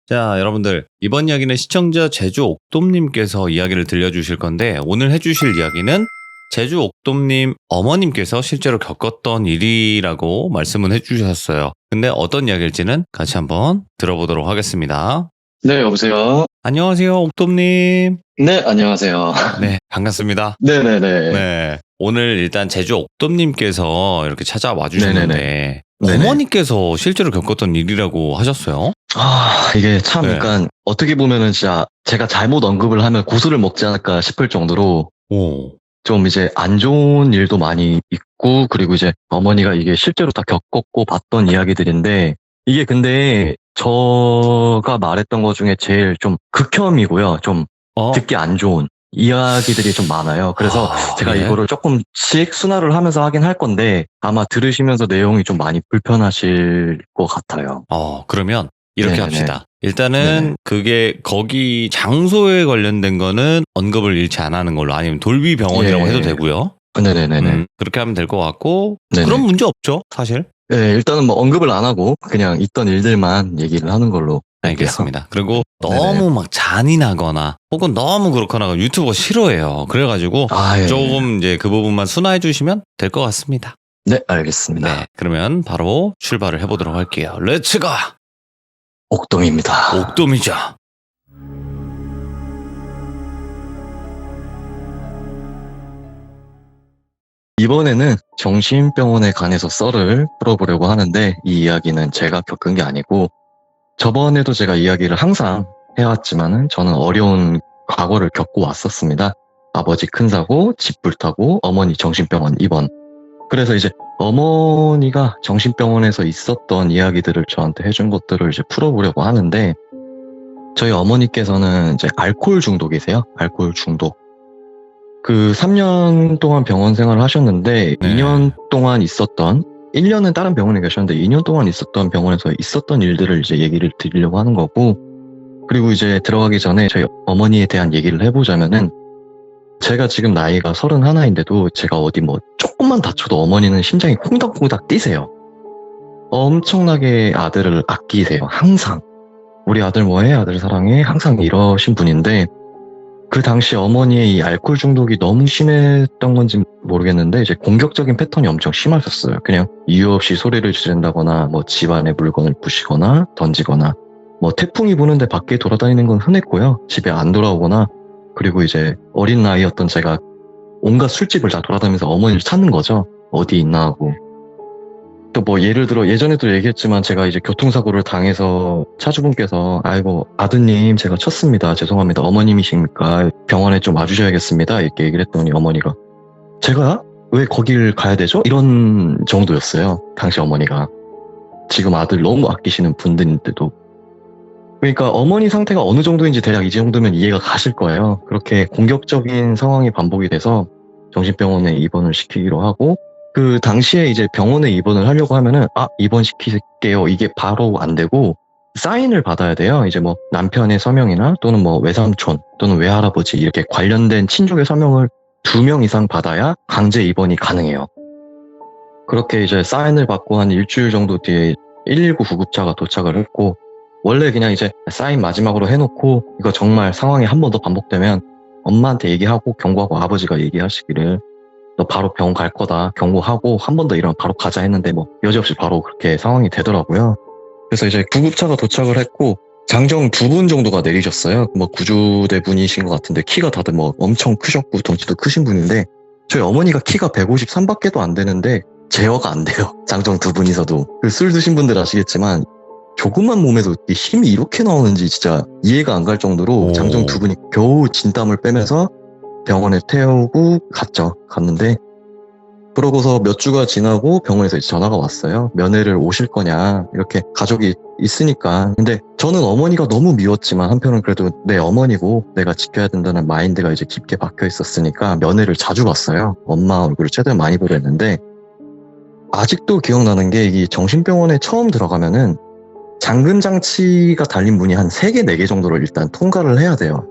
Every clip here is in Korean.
자, 여러분들. 이번 이야기는 시청자 제주 옥돔님께서 이야기를 들려주실 건데, 오늘 해주실 이야기는 제주 옥돔님 어머님께서 실제로 겪었던 일이라고 말씀은 해주셨어요. 근데 어떤 이야기일지는 같이 한번 들어보도록 하겠습니다. 네, 여보세요. 안녕하세요, 옥돔님. 네, 안녕하세요. 네, 반갑습니다. 네네네. 네. 오늘 일단 제주 옥돔님께서 이렇게 찾아와 주셨는데, 네네. 어머니께서 실제로 겪었던 일이라고 하셨어요? 이게 참, 네. 그러니까 어떻게 보면은 진짜 제가 잘못 언급을 하면 고수를 먹지 않을까 싶을 정도로 오. 좀 이제 안 좋은 일도 많이 있고, 그리고 이제 어머니가 이게 실제로 다 겪었고 봤던 이야기들인데, 이게 근데 저가 말했던 것 중에 제일 좀 극혐이고요. 좀 듣기 안 좋은 이야기들이 좀 많아요. 그래서 제가 네. 이거를 조금씩 순화를 하면서 하긴 할 건데, 아마 들으시면서 내용이 좀 많이 불편하실 것 같아요. 그러면 이렇게 네네네. 합시다. 일단은 네네. 그게 거기 장소에 관련된 거는 언급을 일치 안 하는 걸로, 아니면 돌비 병원이라고 예. 해도 되고요. 네네네네. 그렇게 하면 될 것 같고, 네네. 그런 문제 없죠, 사실. 네, 일단은 뭐 언급을 안 하고 그냥 있던 일들만 얘기를 하는 걸로 할게요. 알겠습니다. 그리고 네네. 너무 막 잔인하거나 혹은 너무 그렇거나 유튜버 싫어해요. 그래가지고 예. 조금 이제 그 부분만 순화해 주시면 될 것 같습니다. 네, 알겠습니다. 네, 그러면 바로 출발을 해보도록 할게요. 렛츠고! 옥돔입니다. 옥돔이죠. 이번에는 정신병원에 관해서 썰을 풀어보려고 하는데, 이 이야기는 제가 겪은 게 아니고 저번에도 제가 이야기를 항상 해왔지만은 저는 어려운 과거를 겪고 왔었습니다. 아버지 큰 사고, 집 불타고, 어머니 정신병원 입원. 그래서 이제 어머니가 정신병원에서 있었던 이야기들을 저한테 해준 것들을 이제 풀어보려고 하는데, 저희 어머니께서는 이제 알코올 중독이세요. 알코올 중독. 그 3년 동안 병원 생활을 하셨는데, 네. 2년 동안 있었던, 1년은 다른 병원에 계셨는데 2년 동안 있었던 병원에서 있었던 일들을 이제 얘기를 드리려고 하는 거고, 그리고 이제 들어가기 전에 저희 어머니에 대한 얘기를 해보자면은, 제가 지금 나이가 31인데도 제가 어디 뭐 조금만 다쳐도 어머니는 심장이 콩닥콩닥 뛰세요. 엄청나게 아들을 아끼세요. 항상. 우리 아들 뭐해? 아들 사랑해? 항상 이러신 분인데, 그 당시 어머니의 이 알코올 중독이 너무 심했던 건지 모르겠는데, 이제 공격적인 패턴이 엄청 심하셨어요. 그냥 이유 없이 소리를 지른다거나, 뭐 집안에 물건을 부시거나 던지거나, 뭐 태풍이 부는데 밖에 돌아다니는 건 흔했고요. 집에 안 돌아오거나, 그리고 이제 어린 나이였던 제가 온갖 술집을 다 돌아다니면서 어머니를 찾는 거죠. 어디 있나 하고. 또 뭐 예를 들어 예전에도 얘기했지만, 제가 이제 교통사고를 당해서 차주분께서 아이고 아드님 제가 쳤습니다. 죄송합니다. 어머님이십니까? 병원에 좀 와주셔야겠습니다. 이렇게 얘기를 했더니 어머니가, 제가 왜 거길 가야 되죠? 이런 정도였어요. 당시 어머니가. 지금 아들 너무 아끼시는 분들인데도. 그러니까 어머니 상태가 어느 정도인지 대략 이 정도면 이해가 가실 거예요. 그렇게 공격적인 상황이 반복이 돼서 정신병원에 입원을 시키기로 하고, 그 당시에 이제 병원에 입원을 하려고 하면은 입원시킬게요, 이게 바로 안 되고 사인을 받아야 돼요. 이제 뭐 남편의 서명이나 또는 뭐 외삼촌 또는 외할아버지 이렇게 관련된 친족의 서명을 2명 이상 받아야 강제 입원이 가능해요. 그렇게 이제 사인을 받고 한 일주일 정도 뒤에 119 구급차가 도착을 했고, 원래 그냥 이제 사인 마지막으로 해놓고 이거 정말 상황이 한 번 더 반복되면 엄마한테 얘기하고 경고하고, 아버지가 얘기하시기를 너 바로 병원 갈 거다 경고하고 한 번 더 이러면 바로 가자 했는데, 뭐 여지없이 바로 그렇게 상황이 되더라고요. 그래서 이제 구급차가 도착을 했고 장정 2분 정도가 내리셨어요. 뭐 구조대 분이신 것 같은데, 키가 다들 뭐 엄청 크셨고 덩치도 크신 분인데, 저희 어머니가 키가 153밖에도 안 되는데 제어가 안 돼요. 장정 2분이서도. 그 술 드신 분들 아시겠지만 조그만 몸에도 힘이 이렇게 나오는지 진짜 이해가 안 갈 정도로 장정 2분이 겨우 진땀을 빼면서 병원에 태우고 갔는데, 그러고서 몇 주가 지나고 병원에서 이제 전화가 왔어요. 면회를 오실 거냐, 이렇게 가족이 있으니까. 근데 저는 어머니가 너무 미웠지만 한편은 그래도 내 어머니고 내가 지켜야 된다는 마인드가 이제 깊게 박혀 있었으니까 면회를 자주 갔어요. 엄마 얼굴을 최대한 많이 보려 했는데, 아직도 기억나는 게, 이 정신병원에 처음 들어가면은 잠금 장치가 달린 문이 한 3개, 4개 정도를 일단 통과를 해야 돼요.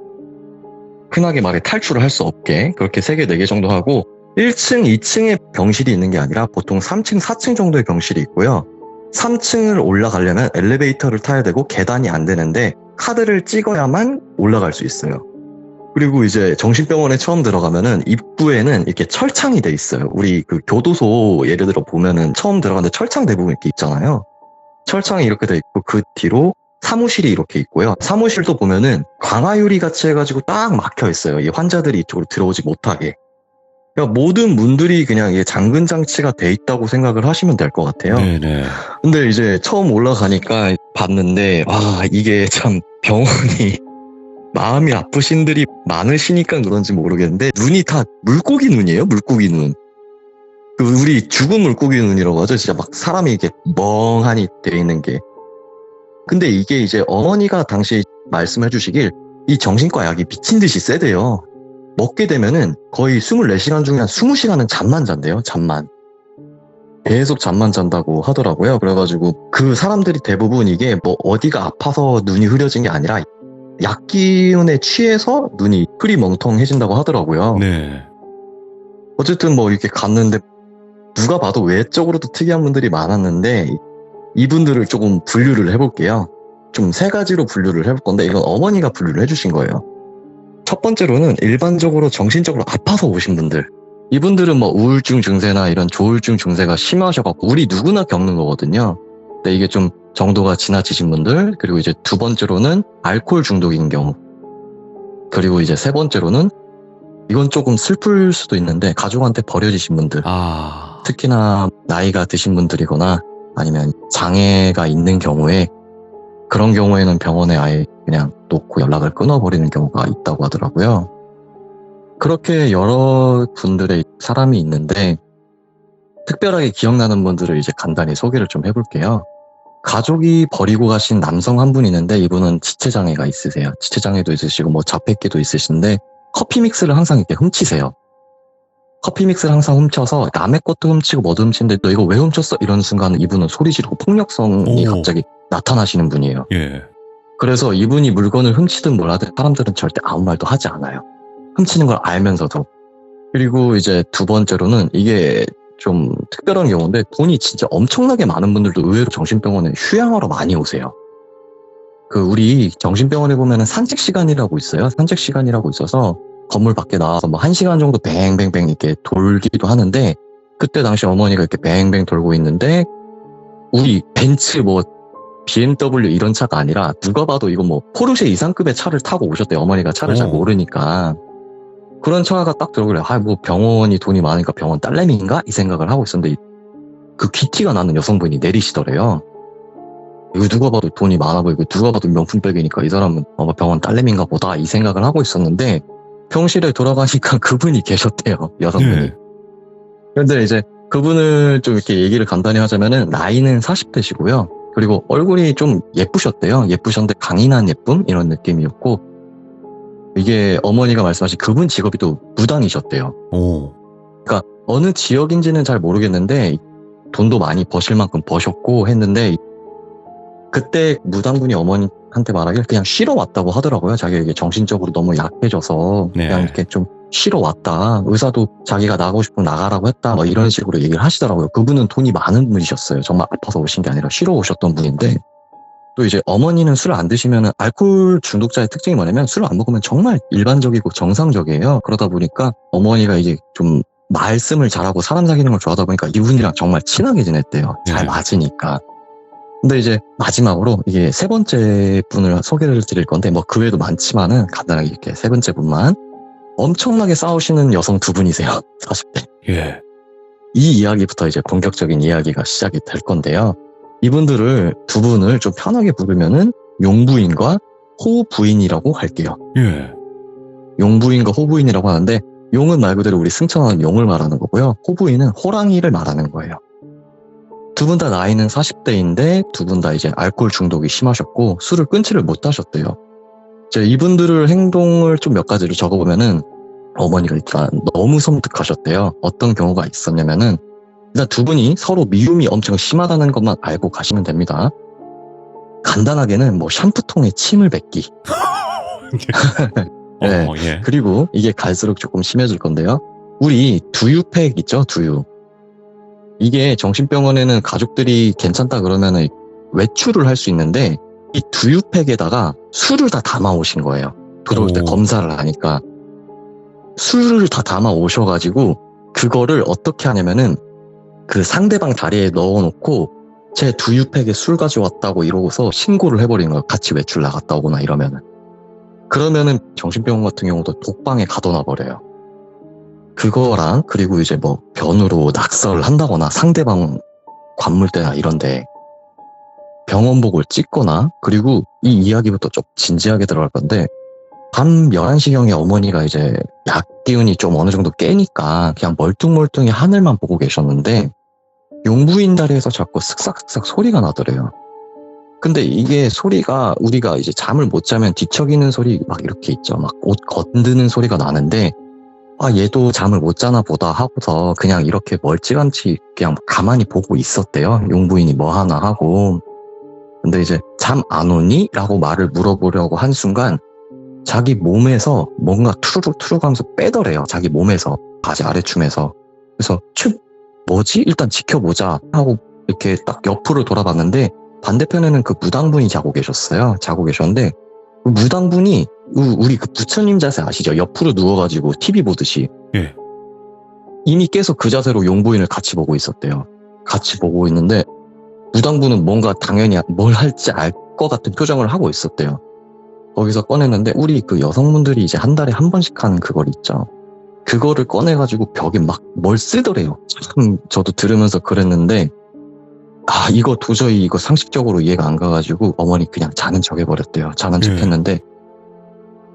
흔하게 말해 탈출을 할 수 없게 그렇게 3개, 4개 정도 하고, 1층, 2층에 병실이 있는 게 아니라 보통 3층, 4층 정도의 병실이 있고요. 3층을 올라가려면 엘리베이터를 타야 되고 계단이 안 되는데, 카드를 찍어야만 올라갈 수 있어요. 그리고 이제 정신병원에 처음 들어가면은 입구에는 이렇게 철창이 돼 있어요. 우리 그 교도소 예를 들어 보면은 처음 들어가는데 철창 대부분 이렇게 있잖아요. 철창이 이렇게 돼 있고 그 뒤로 사무실이 이렇게 있고요. 사무실도 보면은 광화유리 같이 해가지고 딱 막혀 있어요. 이 환자들이 이쪽으로 들어오지 못하게. 그러니까 모든 문들이 그냥 이게 잠근 장치가 돼 있다고 생각을 하시면 될 것 같아요. 네네. 근데 이제 처음 올라가니까 봤는데 이게 참 병원이 마음이 아프신들이 많으시니까 그런지 모르겠는데 눈이 다 물고기 눈이에요. 물고기 눈. 그 우리 죽은 물고기 눈이라고 하죠. 진짜 막 사람이 이렇게 멍하니 돼 있는 게. 근데 이게 이제 어머니가 당시 말씀해 주시길 이 정신과 약이 미친 듯이 세대요. 먹게 되면은 거의 24시간 중에 한 20시간은 잠만 잔대요. 잠만. 계속 잠만 잔다고 하더라고요. 그래가지고 그 사람들이 대부분 이게 뭐 어디가 아파서 눈이 흐려진 게 아니라 약 기운에 취해서 눈이 흐리멍텅해진다고 하더라고요. 네. 어쨌든 뭐 이렇게 갔는데 누가 봐도 외적으로도 특이한 분들이 많았는데 이분들을 조금 분류를 해볼게요. 좀 3가지로 분류를 해볼 건데 이건 어머니가 분류를 해주신 거예요. 첫 번째로는 일반적으로 정신적으로 아파서 오신 분들. 이분들은 뭐 우울증 증세나 이런 조울증 증세가 심하셔갖고 우리 누구나 겪는 거거든요. 근데 이게 좀 정도가 지나치신 분들, 그리고 이제 2번째로는 알코올 중독인 경우, 그리고 이제 3번째로는 이건 조금 슬플 수도 있는데 가족한테 버려지신 분들, 특히나 나이가 드신 분들이거나 아니면 장애가 있는 경우에 그런 경우에는 병원에 아예 그냥 놓고 연락을 끊어버리는 경우가 있다고 하더라고요. 그렇게 여러 분들의 사람이 있는데 특별하게 기억나는 분들을 이제 간단히 소개를 좀 해볼게요. 가족이 버리고 가신 남성 한 분 있는데 이분은 지체장애가 있으세요. 지체장애도 있으시고 뭐 자폐기도 있으신데 커피 믹스를 항상 이렇게 훔치세요. 커피 믹스를 항상 훔쳐서 남의 것도 훔치고 뭐도 훔치는데 너 이거 왜 훔쳤어? 이런 순간 이분은 소리 지르고 폭력성이 갑자기 나타나시는 분이에요. 예. 그래서 이분이 물건을 훔치든 뭘 하든 사람들은 절대 아무 말도 하지 않아요. 훔치는 걸 알면서도. 그리고 이제 2번째로는 이게 좀 특별한 경우인데 돈이 진짜 엄청나게 많은 분들도 의외로 정신병원에 휴양하러 많이 오세요. 그 우리 정신병원에 보면은 산책 시간이라고 있어요. 산책 시간이라고 있어서 건물 밖에 나와서 뭐 1시간 정도 뱅뱅뱅 이렇게 돌기도 하는데 그때 당시 어머니가 이렇게 뱅뱅 돌고 있는데 우리 벤츠 뭐 BMW 이런 차가 아니라 누가 봐도 이거 뭐 포르쉐 이상급의 차를 타고 오셨대요. 어머니가 차를 잘 모르니까. 그런 차가 딱 들어오길래 뭐 병원이 돈이 많으니까 병원 딸내미인가? 이 생각을 하고 있었는데 그 귀티가 나는 여성분이 내리시더래요. 이거 누가 봐도 돈이 많아 보이고 누가 봐도 명품백이니까 이 사람은 병원 딸내미인가 보다 이 생각을 하고 있었는데 병실에 돌아가니까 그분이 계셨대요. 여성분이. 네. 그런데 이제 그분을 좀 이렇게 얘기를 간단히 하자면은 나이는 40대시고요. 그리고 얼굴이 좀 예쁘셨대요. 예쁘셨는데 강인한 예쁨? 이런 느낌이었고 이게 어머니가 말씀하신 그분 직업이 또 무당이셨대요. 그러니까 어느 지역인지는 잘 모르겠는데 돈도 많이 버실 만큼 버셨고 했는데 그때 무당분이 어머니한테 말하길 그냥 쉬러 왔다고 하더라고요. 자기가 이게 정신적으로 너무 약해져서 그냥 이렇게 좀 쉬러 왔다. 의사도 자기가 나가고 싶으면 나가라고 했다. 뭐 이런 식으로 얘기를 하시더라고요. 그분은 돈이 많은 분이셨어요. 정말 아파서 오신 게 아니라 쉬러 오셨던 분인데 또 이제 어머니는 술을 안 드시면은 알코올 중독자의 특징이 뭐냐면 술을 안 먹으면 정말 일반적이고 정상적이에요. 그러다 보니까 어머니가 이제 좀 말씀을 잘하고 사람 사귀는 걸 좋아하다 보니까 이분이랑 정말 친하게 지냈대요. 잘 맞으니까. 근데 이제 마지막으로 이게 3번째 분을 소개를 드릴 건데 뭐 그 외에도 많지만은 간단하게 이렇게 3번째 분만 엄청나게 싸우시는 여성 2분이세요. 40대. 예. 이 이야기부터 이제 본격적인 이야기가 시작이 될 건데요. 이분들을 2분을 좀 편하게 부르면은 용부인과 호부인이라고 할게요. 예. 용부인과 호부인이라고 하는데 용은 말 그대로 우리 승천하는 용을 말하는 거고요. 호부인은 호랑이를 말하는 거예요. 2분 다 나이는 40대인데 2분 다 이제 알코올 중독이 심하셨고 술을 끊지를 못하셨대요. 이제 이분들을 행동을 좀 몇 가지를 적어보면은 어머니가 일단 너무 섬뜩하셨대요. 어떤 경우가 있었냐면은 일단 2분이 서로 미움이 엄청 심하다는 것만 알고 가시면 됩니다. 간단하게는 뭐 샴푸통에 침을 뱉기. 네. 예. 그리고 이게 갈수록 조금 심해질 건데요. 우리 두유팩 있죠? 두유. 이게 정신병원에는 가족들이 괜찮다 그러면은 외출을 할 수 있는데 이 두유팩에다가 술을 다 담아 오신 거예요. 들어올 때 오. 검사를 하니까 술을 다 담아 오셔가지고 그거를 어떻게 하냐면은 그 상대방 자리에 넣어놓고 제 두유팩에 술 가져왔다고 이러고서 신고를 해버리는 거예요. 같이 외출 나갔다 오거나 이러면은. 그러면은 정신병원 같은 경우도 독방에 가둬놔 버려요. 그거랑 그리고 이제 뭐 변으로 낙서를 한다거나 상대방 관물대나 이런데 병원복을 찍거나, 그리고 이 이야기부터 좀 진지하게 들어갈 건데 밤 11시경에 어머니가 이제 약 기운이 좀 어느 정도 깨니까 그냥 멀뚱멀뚱히 하늘만 보고 계셨는데 용부인 다리에서 자꾸 슥싹슥싹 소리가 나더래요. 근데 이게 소리가 우리가 이제 잠을 못 자면 뒤척이는 소리 막 이렇게 있죠. 막 옷 건드는 소리가 나는데 아 얘도 잠을 못 자나 보다 하고서 그냥 이렇게 멀찌감치 그냥 가만히 보고 있었대요. 용부인이 뭐 하나 하고. 근데 이제 잠 안 오니? 라고 말을 물어보려고 한 순간 자기 몸에서 뭔가 투르륵 하면서 빼더래요. 자기 몸에서, 바지 아래춤에서. 그래서 뭐지? 일단 지켜보자 하고 이렇게 딱 옆으로 돌아봤는데 반대편에는 그 무당분이 자고 계셨어요. 자고 계셨는데 그 무당분이 우리 그 부처님 자세 아시죠? 옆으로 누워가지고 TV 보듯이. 예. 이미 깨서 그 자세로 용부인을 같이 보고 있었대요. 같이 보고 있는데 무당분은 뭔가 당연히 뭘 할지 알 것 같은 표정을 하고 있었대요. 거기서 꺼냈는데 우리 그 여성분들이 이제 한 달에 한 번씩 하는 그걸 있죠. 그거를 꺼내가지고 벽에 막 뭘 쓰더래요. 참 저도 들으면서 그랬는데 아 이거 도저히 이거 상식적으로 이해가 안 가가지고 어머니 그냥 자는 척 해버렸대요. 자는 척 했는데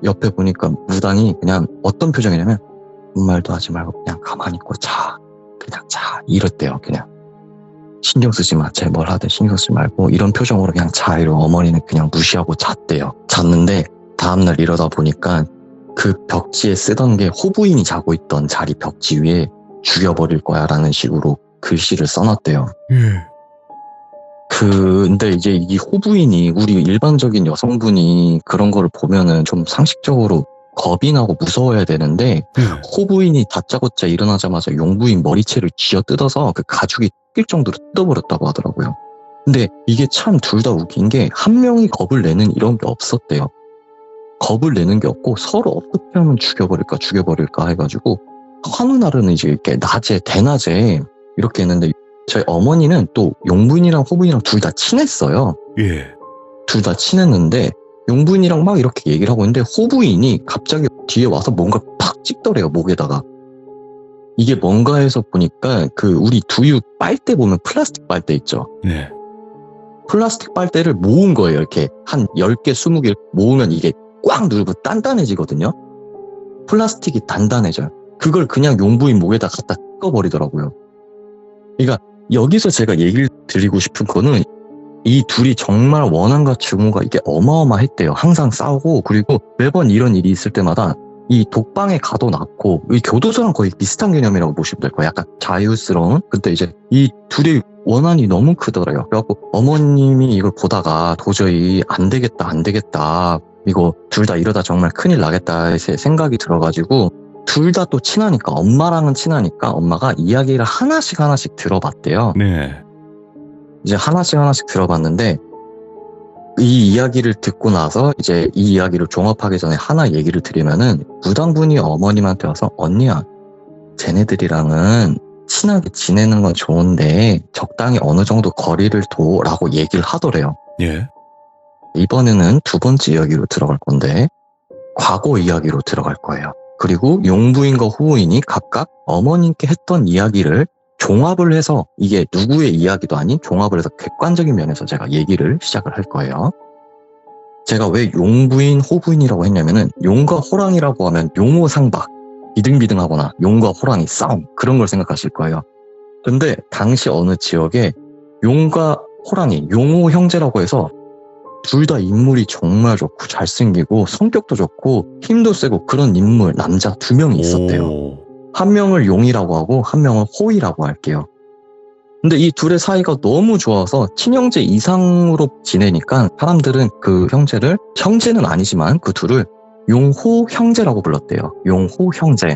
옆에 보니까 무당이 그냥 어떤 표정이냐면 아무 말도 하지 말고 그냥 가만히 있고 자. 그냥 자. 이랬대요. 그냥. 신경 쓰지 마. 쟤 뭘 하든 신경 쓰지 말고 이런 표정으로 그냥 자. 이러고 어머니는 그냥 무시하고 잤대요. 잤는데 다음날 일어나 보니까 그 벽지에 쓰던 게 호부인이 자고 있던 자리 벽지 위에 죽여버릴 거야 라는 식으로 글씨를 써놨대요. 근데 이제 이 호부인이 우리 일반적인 여성분이 그런 거를 보면은 좀 상식적으로 겁이 나고 무서워야 되는데 호부인이 다짜고짜 일어나자마자 용부인 머리채를 쥐어뜯어서 그 가죽이 뜯길 정도로 뜯어버렸다고 하더라고요. 근데 이게 참 둘 다 웃긴 게 한 명이 겁을 내는 이런 게 없었대요. 겁을 내는 게 없고 서로 어떻게 하면 죽여버릴까 해가지고 한우 날은 이제 이렇게 대낮에 이렇게 했는데 저희 어머니는 또 용부인이랑 호부인이랑 둘 다 친했어요. 예. 둘 다 친했는데 용부인이랑 막 이렇게 얘기를 하고 있는데 호부인이 갑자기 뒤에 와서 뭔가 팍 찍더래요. 목에다가. 이게 뭔가 해서 보니까 그 우리 두유 빨대 보면 플라스틱 빨대 있죠. 네. 플라스틱 빨대를 모은 거예요. 이렇게 한 10개, 20개 모으면 이게 꽉 누르고 단단해지거든요. 플라스틱이 단단해져요. 그걸 그냥 용부인 목에다 갖다 뜯어버리더라고요. 그러니까 여기서 제가 얘기를 드리고 싶은 거는 이 둘이 정말 원한과 증오가 이게 어마어마했대요. 항상 싸우고, 그리고 매번 이런 일이 있을 때마다 이 독방에 가둬놨고, 이 교도소랑 거의 비슷한 개념이라고 보시면 될 거예요. 약간 자유스러운. 근데 이제 이 둘이 원한이 너무 크더래요. 그래갖고 어머님이 이걸 보다가 도저히 안 되겠다. 이거 둘 다 이러다 정말 큰일 나겠다 생각이 들어가지고 둘 다 또 친하니까, 엄마랑은 친하니까 엄마가 이야기를 하나씩 들어봤대요. 네. 이제 하나씩 들어봤는데 이 이야기를 듣고 나서 이제 이 이야기를 종합하기 전에 하나 얘기를 드리면은 무당분이 어머님한테 와서 언니야, 쟤네들이랑은 친하게 지내는 건 좋은데 적당히 어느 정도 거리를 둬라고 얘기를 하더래요. 예. 이번에는 두 번째 이야기로 들어갈 건데 과거 이야기로 들어갈 거예요. 그리고 용부인과 호부인이 각각 어머님께 했던 이야기를 종합을 해서, 이게 누구의 이야기도 아닌 종합을 해서 객관적인 면에서 제가 얘기를 시작을 할 거예요. 제가 왜 용부인, 호부인이라고 했냐면은 용과 호랑이라고 하면 용호상박, 비등비등하거나 용과 호랑이 싸움, 그런 걸 생각하실 거예요. 근데 당시 어느 지역에 용과 호랑이, 용호 형제라고 해서 둘 다 인물이 정말 좋고 잘생기고 성격도 좋고 힘도 세고 그런 인물, 남자 2명이 있었대요. 오. 한 명을 용이라고 하고 한 명을 호이라고 할게요. 근데 이 둘의 사이가 너무 좋아서 친형제 이상으로 지내니까 사람들은 그 형제를, 형제는 아니지만 그 둘을 용호 형제라고 불렀대요. 용호 형제.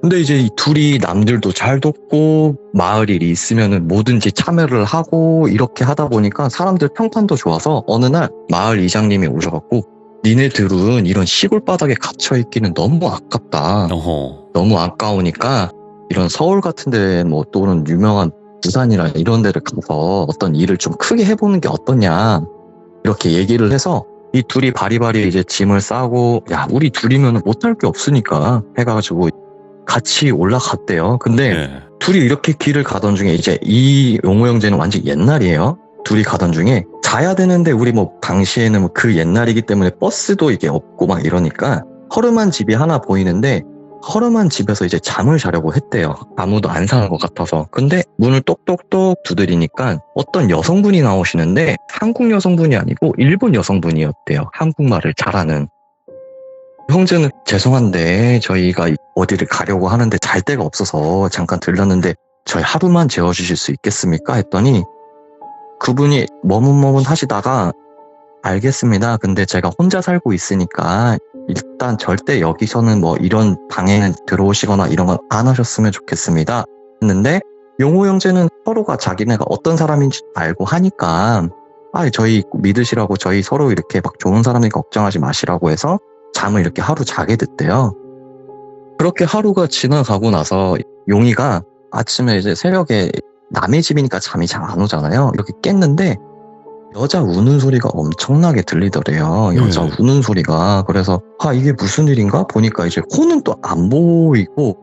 근데 이제 이 둘이 남들도 잘 돕고 마을 일이 있으면은 뭐든지 참여를 하고 이렇게 하다 보니까 사람들 평판도 좋아서 어느 날 마을 이장님이 오셔갖고 니네들은 이런 시골 바닥에 갇혀있기는 너무 아깝다. 어허. 너무 아까우니까 이런 서울 같은 데 뭐 또는 유명한 부산이나 이런 데를 가서 어떤 일을 좀 크게 해보는 게 어떠냐 이렇게 얘기를 해서 이 둘이 바리바리 이제 짐을 싸고 야 우리 둘이면 못할 게 없으니까 해가지고 같이 올라갔대요. 근데 예. 둘이 이렇게 길을 가던 중에 이제 이 용호 형제는 완전 옛날이에요. 둘이 가던 중에 자야 되는데 우리 뭐 당시에는 뭐 그 옛날이기 때문에 버스도 이게 없고 막 이러니까 허름한 집이 하나 보이는데 허름한 집에서 이제 잠을 자려고 했대요. 아무도 안 사는 것 같아서. 근데 문을 똑똑똑 두드리니까 어떤 여성분이 나오시는데 한국 여성분이 아니고 일본 여성분이었대요. 한국말을 잘하는. 형제는 죄송한데 저희가 어디를 가려고 하는데 잘 데가 없어서 잠깐 들렀는데 저희 하루만 재워주실 수 있겠습니까? 했더니 그분이 머뭇머뭇 하시다가 알겠습니다. 근데 제가 혼자 살고 있으니까 일단 절대 여기서는 뭐 이런 방에는 들어오시거나 이런 건 안 하셨으면 좋겠습니다. 했는데 용호 형제는 서로가 자기네가 어떤 사람인지 알고 하니까 저희 믿으시라고 저희 서로 이렇게 막 좋은 사람이니까 걱정하지 마시라고 해서 잠을 이렇게 하루 자게 됐대요. 그렇게 하루가 지나가고 나서 용이가 아침에 이제 새벽에 남의 집이니까 잠이 잘 안 오잖아요. 이렇게 깼는데 여자 우는 소리가 엄청나게 들리더래요. 여자 우는 소리가. 그래서 이게 무슨 일인가? 보니까 이제 코는 또 안 보이고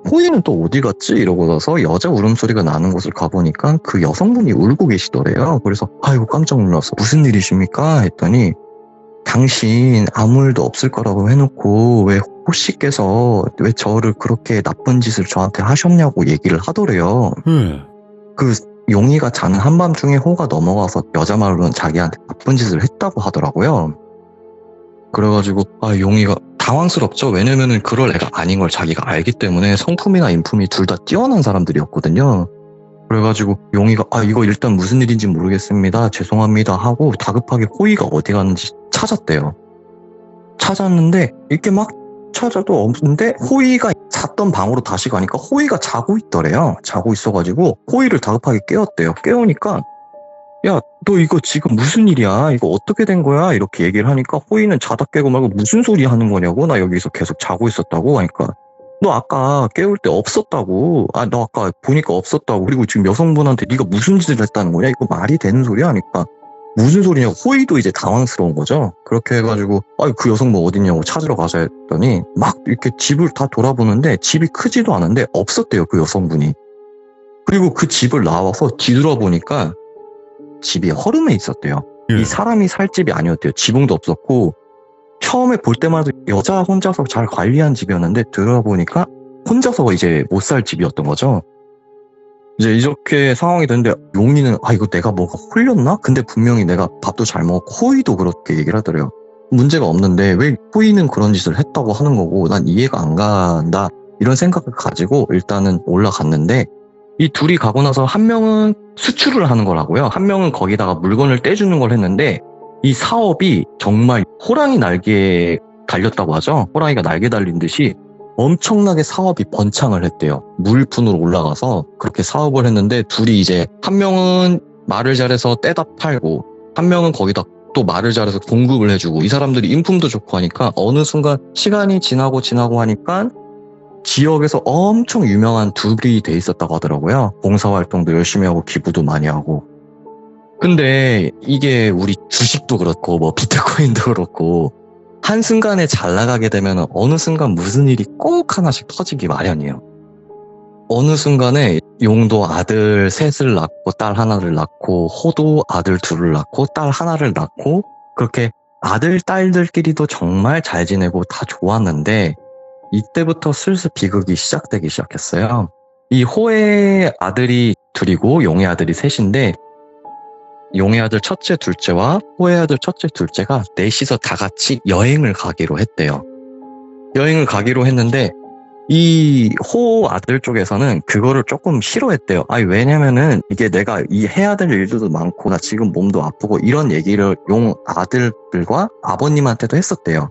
호이는 또 어디 갔지? 이러고 나서 여자 울음소리가 나는 곳을 가보니까 그 여성분이 울고 계시더래요. 그래서 아이고 깜짝 놀랐어. 무슨 일이십니까? 했더니 당신 아무 일도 없을 거라고 해놓고 왜 호씨께서 왜 저를 그렇게 나쁜 짓을 저한테 하셨냐고 얘기를 하더래요. 그 용이가 자는 한밤중에 호가 넘어가서 여자 말로는 자기한테 나쁜 짓을 했다고 하더라고요. 그래가지고 용이가 당황스럽죠. 왜냐면은 그럴 애가 아닌 걸 자기가 알기 때문에 성품이나 인품이 둘 다 뛰어난 사람들이었거든요. 그래가지고 용이가 이거 일단 무슨 일인지 모르겠습니다. 죄송합니다 하고 다급하게 호이가 어디 갔는지 찾았대요. 찾았는데 이렇게 막 찾아도 없는데 호이가 잤던 방으로 다시 가니까 호이가 자고 있더래요. 자고 있어가지고 호이를 다급하게 깨웠대요. 깨우니까 야, 너 이거 지금 무슨 일이야? 이거 어떻게 된 거야? 이렇게 얘기를 하니까 호이는 자다 깨고 말고 무슨 소리 하는 거냐고? 나 여기서 계속 자고 있었다고 하니까 너 아까 깨울 때 없었다고. 너 아까 보니까 없었다고. 그리고 지금 여성분한테 네가 무슨 짓을 했다는 거냐? 이거 말이 되는 소리야? 하니까 무슨 소리냐고. 호이도 이제 당황스러운 거죠. 그렇게 해가지고 그 여성분 어딨냐고 찾으러 가자 했더니 막 이렇게 집을 다 돌아보는데 집이 크지도 않은데 없었대요. 그 여성분이. 그리고 그 집을 나와서 뒤돌아보니까 집이 허름해 있었대요. 이 사람이 살 집이 아니었대요. 지붕도 없었고 처음에 볼 때마다 여자 혼자서 잘 관리한 집이었는데 들어보니까 혼자서 이제 못 살 집이었던 거죠. 이제 이렇게 상황이 됐는데 용이는 이거 내가 뭐가 홀렸나? 근데 분명히 내가 밥도 잘 먹었고 호이도 그렇게 얘기를 하더래요. 문제가 없는데 왜 호이는 그런 짓을 했다고 하는 거고 난 이해가 안 간다 이런 생각을 가지고 일단은 올라갔는데 이 둘이 가고 나서 한 명은 수출을 하는 거라고요. 한 명은 거기다가 물건을 떼주는 걸 했는데 이 사업이 정말 호랑이 날개에 달렸다고 하죠. 호랑이가 날개 달린 듯이 엄청나게 사업이 번창을 했대요. 무일푼으로 올라가서 그렇게 사업을 했는데 둘이 이제 한 명은 말을 잘해서 떼다 팔고 한 명은 거기다 또 말을 잘해서 공급을 해주고 이 사람들이 인품도 좋고 하니까 어느 순간 시간이 지나고 하니까 지역에서 엄청 유명한 둘이 돼 있었다고 하더라고요. 봉사활동도 열심히 하고 기부도 많이 하고. 근데 이게 우리 주식도 그렇고 뭐 비트코인도 그렇고 한순간에 잘 나가게 되면 어느 순간 무슨 일이 꼭 하나씩 터지기 마련이에요. 어느 순간에 용도 아들 셋을 낳고 딸 하나를 낳고 호도 아들 둘을 낳고 딸 하나를 낳고 그렇게 아들 딸들끼리도 정말 잘 지내고 다 좋았는데 이때부터 슬슬 비극이 시작되기 시작했어요. 이 호의 아들이 둘이고 용의 아들이 셋인데 용의 아들 첫째 둘째와 호의 아들 첫째 둘째가 넷이서 다 같이 여행을 가기로 했대요. 여행을 가기로 했는데 이 호 아들 쪽에서는 그거를 조금 싫어했대요. 왜냐면은 이게 내가 해야 될 일들도 많고 나 지금 몸도 아프고 이런 얘기를 용 아들들과 아버님한테도 했었대요.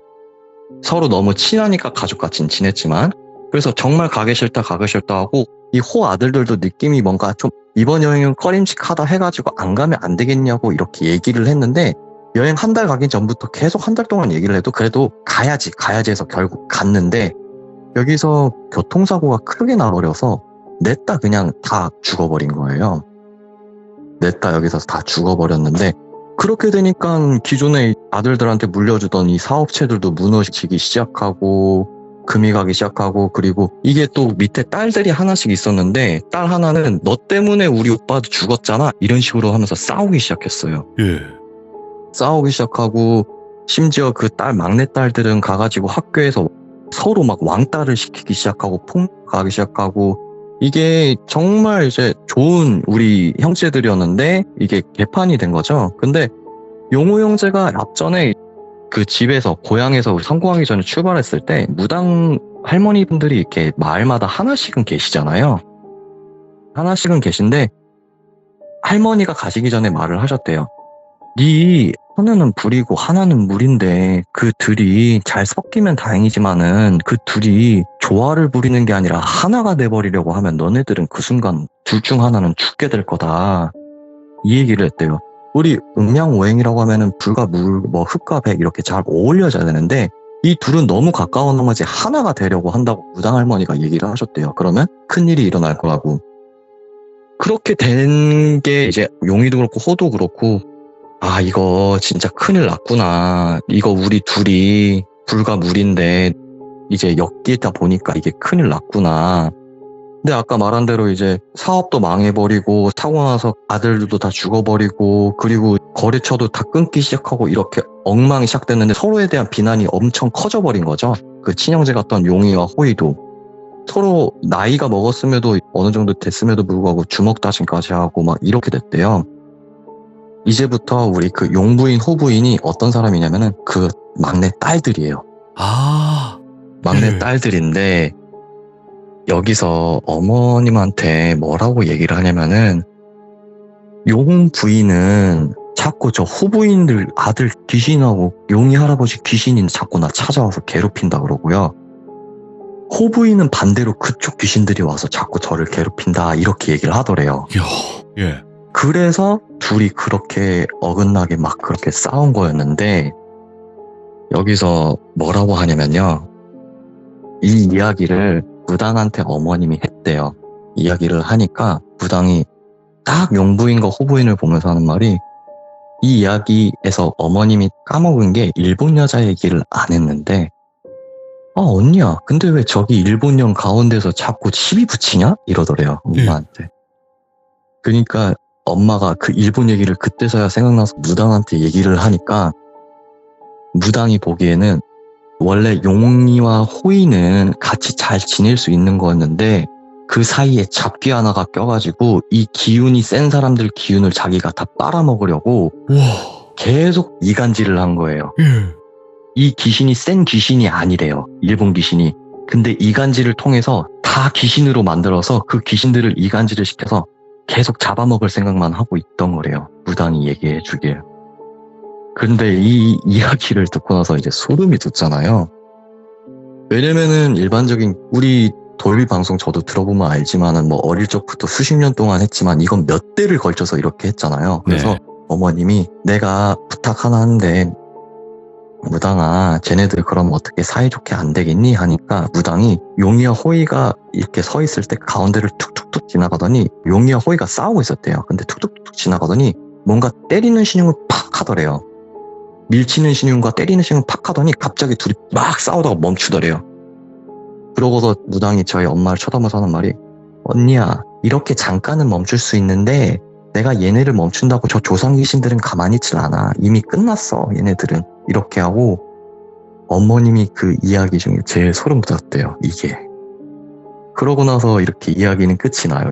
서로 너무 친하니까 가족같이 지냈지만 그래서 정말 가기 싫다 하고 이 호 아들들도 느낌이 뭔가 좀 이번 여행은 꺼림칙하다 해가지고 안 가면 안 되겠냐고 이렇게 얘기를 했는데 여행 한 달 가기 전부터 계속 한 달 동안 얘기를 해도 그래도 가야지 해서 결국 갔는데 여기서 교통사고가 크게 나버려서 냈다 그냥 다 죽어버린 거예요. 냈다 여기서 다 죽어버렸는데 그렇게 되니까 기존에 아들들한테 물려주던 이 사업체들도 무너지기 시작하고 금이 가기 시작하고 그리고 이게 또 밑에 딸들이 하나씩 있었는데 딸 하나는 너 때문에 우리 오빠도 죽었잖아 이런 식으로 하면서 싸우기 시작했어요. 예. 싸우기 시작하고 심지어 그 딸 막내딸들은 가가지고 학교에서 서로 막 왕따를 시키기 시작하고 폭력하기 시작하고 이게 정말 이제 좋은 우리 형제들이었는데 이게 개판이 된 거죠. 근데 용호 형제가 앞전에 그 집에서 고향에서 성공하기 전에 출발했을 때 무당 할머니분들이 이렇게 마을마다 하나씩은 계시잖아요. 하나씩은 계신데 할머니가 가시기 전에 말을 하셨대요. 네 하나는 불이고 하나는 물인데 그 둘이 잘 섞이면 다행이지만은 그 둘이 조화를 부리는 게 아니라 하나가 돼버리려고 하면 너네들은 그 순간 둘 중 하나는 죽게 될 거다. 이 얘기를 했대요. 우리 음양오행이라고 하면은 불과 물, 뭐 흙과 백 이렇게 잘 어울려져야 되는데 이 둘은 너무 가까운 나머지 하나가 되려고 한다고 무당할머니가 얘기를 하셨대요. 그러면 큰일이 일어날 거라고. 그렇게 된 게 이제 용이도 그렇고 호도 그렇고 아 이거 진짜 큰일 났구나. 이거 우리 둘이 불과 물인데 이제 엮이다 보니까 이게 큰일 났구나. 근데 아까 말한 대로 이제 사업도 망해버리고 타고 나서 아들들도 다 죽어버리고 그리고 거래처도 다 끊기 시작하고 이렇게 엉망이 시작됐는데 서로에 대한 비난이 엄청 커져버린 거죠. 그 친형제 같던 용이와 호이도 서로 나이가 먹었음에도 어느 정도 됐음에도 불구하고 주먹 다짐까지 하고 막 이렇게 됐대요. 이제부터 우리 그 용부인 호부인이 어떤 사람이냐면은 그 막내 딸들이에요. 아. 막내 네. 딸들인데 여기서 어머님한테 뭐라고 얘기를 하냐면은 용 부인은 자꾸 저 호부인들 아들 귀신하고 용이 할아버지 귀신이 자꾸 나 찾아와서 괴롭힌다 그러고요. 호부인은 반대로 그쪽 귀신들이 와서 자꾸 저를 괴롭힌다 이렇게 얘기를 하더래요. 이야. 예. 그래서 둘이 그렇게 어긋나게 막 그렇게 싸운 거였는데 여기서 뭐라고 하냐면요. 이 이야기를 무당한테 어머님이 했대요. 이야기를 하니까 무당이 딱 용부인과 호부인을 보면서 하는 말이 이 이야기에서 어머님이 까먹은 게 일본 여자 얘기를 안 했는데 언니야 근데 왜 저기 일본령 가운데서 자꾸 시비 붙이냐? 이러더래요. 엄마한테. 그러니까 엄마가 그 일본 얘기를 그때서야 생각나서 무당한테 얘기를 하니까 무당이 보기에는 원래 용이와 호이는 같이 잘 지낼 수 있는 거였는데 그 사이에 잡귀 하나가 껴가지고 이 기운이 센 사람들 기운을 자기가 다 빨아먹으려고 와. 계속 이간질을 한 거예요. 예. 이 귀신이 센 귀신이 아니래요. 일본 귀신이. 근데 이간질을 통해서 다 귀신으로 만들어서 그 귀신들을 이간질을 시켜서 계속 잡아먹을 생각만 하고 있던 거래요. 무당이 얘기해 주길. 근데 이 이야기를 듣고 나서 이제 소름이 돋잖아요. 왜냐면은 일반적인 우리 돌비 방송 저도 들어보면 알지만은 뭐 어릴 적부터 수십 년 동안 했지만 이건 몇 대를 걸쳐서 이렇게 했잖아요. 그래서 네. 어머님이 내가 부탁 하나 하는데 무당아 쟤네들 그럼 어떻게 사이좋게 안 되겠니? 하니까 무당이 용이와 호이가 이렇게 서 있을 때 가운데를 툭툭툭 지나가더니 용이와 호이가 싸우고 있었대요. 근데 툭툭툭 지나가더니 뭔가 때리는 신용을 팍 하더래요. 밀치는 신용과 때리는 신용을 팍 하더니 갑자기 둘이 막 싸우다가 멈추더래요. 그러고서 무당이 저희 엄마를 쳐다보면서 하는 말이 언니야 이렇게 잠깐은 멈출 수 있는데 내가 얘네를 멈춘다고 저 조상 귀신들은 가만히 있질 않아. 이미 끝났어 얘네들은. 이렇게 하고 어머님이 그 이야기 중에 제일 소름 돋았대요. 이게. 그러고 나서 이렇게 이야기는 끝이 나요.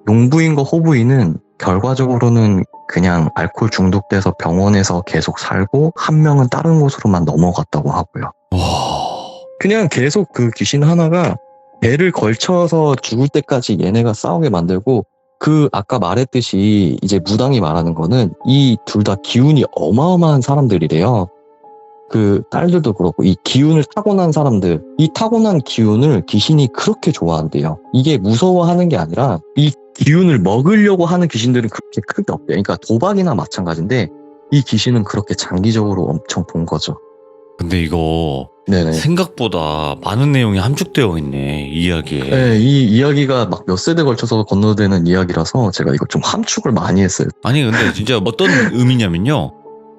용부인과 호부인은 결과적으로는 그냥 알코올 중독돼서 병원에서 계속 살고 한 명은 다른 곳으로만 넘어갔다고 하고요. 와. 그냥 계속 그 귀신 하나가 배를 걸쳐서 죽을 때까지 얘네가 싸우게 만들고 그 아까 말했듯이 이제 무당이 말하는 거는 이 둘 다 기운이 어마어마한 사람들이래요. 그 딸들도 그렇고 이 기운을 타고난 사람들, 이 타고난 기운을 귀신이 그렇게 좋아한대요. 이게 무서워하는 게 아니라 이 기운을 먹으려고 하는 귀신들은 그렇게 크게 없대요. 그러니까 도박이나 마찬가지인데 이 귀신은 그렇게 장기적으로 엄청 본 거죠. 근데 이거 네네. 생각보다 많은 내용이 함축되어 있네, 이 이야기에. 네, 이 이야기가 막 몇 세대 걸쳐서 건너되는 이야기라서 제가 이거 좀 함축을 많이 했어요. 아니 근데 진짜 어떤 의미냐면요.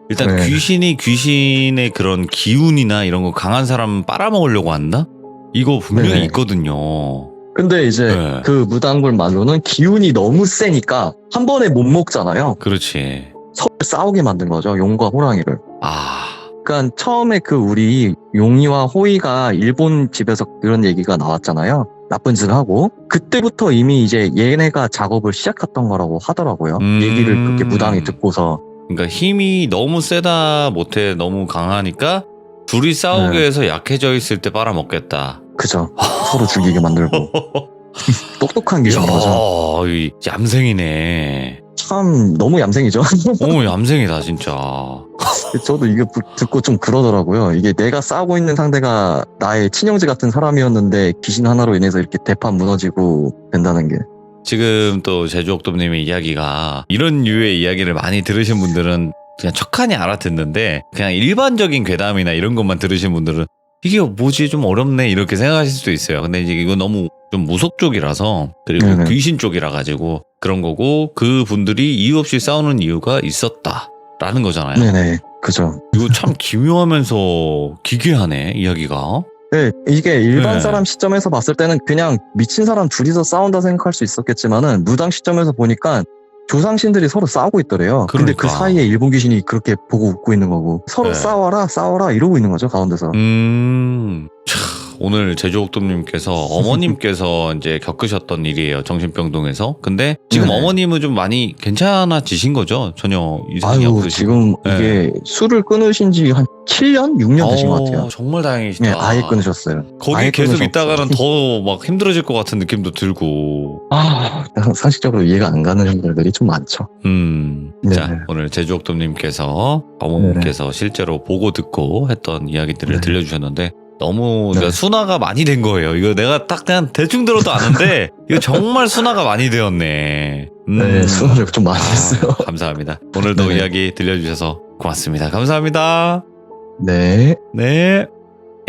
일단 네. 귀신이 귀신의 그런 기운이나 이런 거 강한 사람 빨아먹으려고 한다? 이거 분명히 네네. 있거든요. 근데 이제 네. 그 무당굴 말로는 기운이 너무 세니까 한 번에 못 먹잖아요. 그렇지. 서로 싸우게 만든 거죠. 용과 호랑이를. 아, 그러니까 처음에 그 우리 용이와 호이가 일본 집에서 그런 얘기가 나왔잖아요. 나쁜 짓을 하고 그때부터 이미 이제 얘네가 작업을 시작했던 거라고 하더라고요. 얘기를 그렇게 무당이 듣고서. 그러니까 힘이 너무 세다 못해 너무 강하니까 둘이 싸우게 네. 해서 약해져 있을 때 빨아먹겠다. 그죠. 서로 죽이게 만들고. 똑똑한 귀신이죠. 이 얌생이네. 참 너무 얌생이죠. 오, 얌생이다 진짜. 저도 이게 듣고 좀 그러더라고요. 이게 내가 싸우고 있는 상대가 나의 친형제 같은 사람이었는데 귀신 하나로 인해서 이렇게 대판 무너지고 된다는 게. 지금 또 제주옥돔님의 이야기가 이런 류의 이야기를 많이 들으신 분들은 그냥 척하니 알아듣는데 그냥 일반적인 괴담이나 이런 것만 들으신 분들은 이게 뭐지 좀 어렵네 이렇게 생각하실 수도 있어요. 근데 이제 이거 너무 좀 무속 쪽이라서 그리고 네네. 귀신 쪽이라 가지고 그런 거고 그 분들이 이유 없이 싸우는 이유가 있었다라는 거잖아요. 네네. 그죠. 이거 참 기묘하면서 기괴하네 이야기가. 네, 이게 일반 네. 사람 시점에서 봤을 때는 그냥 미친 사람 둘이서 싸운다 생각할 수 있었겠지만은 무당 시점에서 보니까 조상신들이 서로 싸우고 있더래요. 근데 그 그러니까. 사이에 일본 귀신이 그렇게 보고 웃고 있는 거고 서로 네. 싸워라 이러고 있는 거죠 가운데서. 참, 오늘 제주옥돔님께서 어머님께서 이제 겪으셨던 일이에요. 정신병동에서. 근데 지금 네네. 어머님은 좀 많이 괜찮아지신 거죠? 전혀 이상이 아유 없으시고. 지금 네. 이게 술을 끊으신 지 한 7년? 6년 되신 것 같아요. 정말 다행이시다. 네, 아예 끊으셨어요. 거기 아예 계속 끊으셨어요. 있다가는 더 막 힘들어질 것 같은 느낌도 들고. 상식적으로 이해가 안 가는 형들이 좀 많죠. 자, 네네. 오늘 제주옥돔님께서 어머님께서 실제로 보고 듣고 했던 이야기들을 네. 들려주셨는데 너무 네. 그러니까 순화가 많이 된 거예요. 이거 내가 딱 그냥 대충 들어도 아는데 이거 정말 순화가 많이 되었네. 네, 수업을 좀 많이 했어요. 감사합니다. 오늘도 네네. 이야기 들려주셔서 고맙습니다. 감사합니다. 네. 네.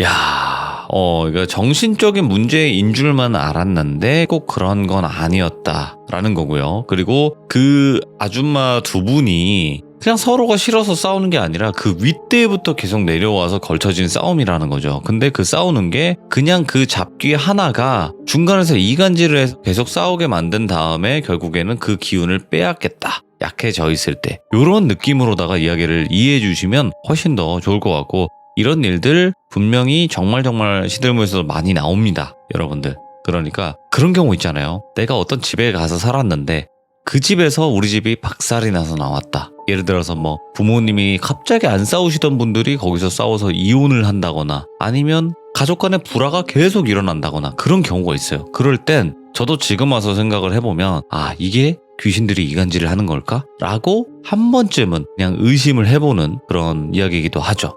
야, 이거 정신적인 문제인 줄만 알았는데 꼭 그런 건 아니었다라는 거고요. 그리고 그 아줌마 두 분이 그냥 서로가 싫어서 싸우는 게 아니라 그 윗대부터 계속 내려와서 걸쳐진 싸움이라는 거죠. 근데 그 싸우는 게 그냥 그 잡귀 하나가 중간에서 이간질을 해서 계속 싸우게 만든 다음에 결국에는 그 기운을 빼앗겠다. 약해져 있을 때 요런 느낌으로다가 이야기를 이해해 주시면 훨씬 더 좋을 것 같고 이런 일들 분명히 정말 시들무에서 많이 나옵니다. 여러분들. 그러니까 그런 경우 있잖아요. 내가 어떤 집에 가서 살았는데 그 집에서 우리 집이 박살이 나서 나왔다. 예를 들어서 뭐 부모님이 갑자기 안 싸우시던 분들이 거기서 싸워서 이혼을 한다거나 아니면 가족 간의 불화가 계속 일어난다거나 그런 경우가 있어요. 그럴 땐 저도 지금 와서 생각을 해보면 이게 귀신들이 이간질을 하는 걸까? 라고 한 번쯤은 그냥 의심을 해보는 그런 이야기이기도 하죠.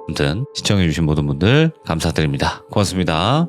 아무튼 시청해주신 모든 분들 감사드립니다. 고맙습니다.